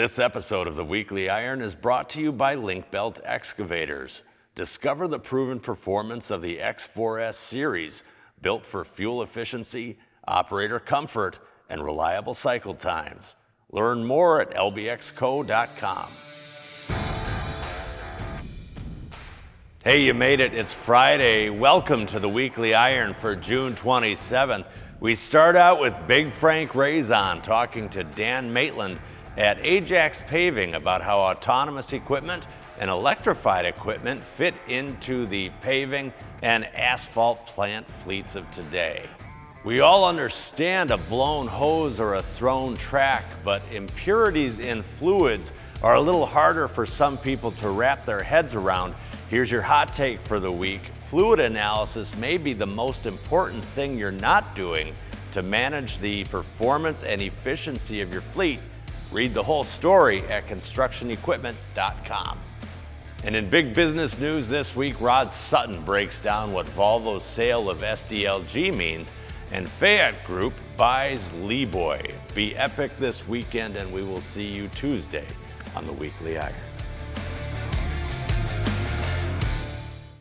This episode of the Weekly Iron is brought to you by Link-Belt Excavators. Discover the proven performance of the X4S series, built for fuel efficiency, operator comfort, and reliable cycle times. Learn more at lbxco.com. Hey, you made it. It's Friday. Welcome to the Weekly Iron for June 27th. We start out with Big Frank Raison talking to Dan Maitland at Ajax Paving about how autonomous equipment and electrified equipment fit into the paving and asphalt plant fleets of today. We all understand a blown hose or a thrown track, but impurities in fluids are a little harder for some people to wrap their heads around. Here's your hot take for the week. Fluid analysis may be the most important thing you're not doing to manage the performance and efficiency of your fleet. Read the whole story at constructionequipment.com. And in big business news this week, Rod Sutton breaks down what Volvo's sale of SDLG means, and Fayette Group buys LeeBoy. Be epic this weekend, and we will see you Tuesday on the Weekly Iron.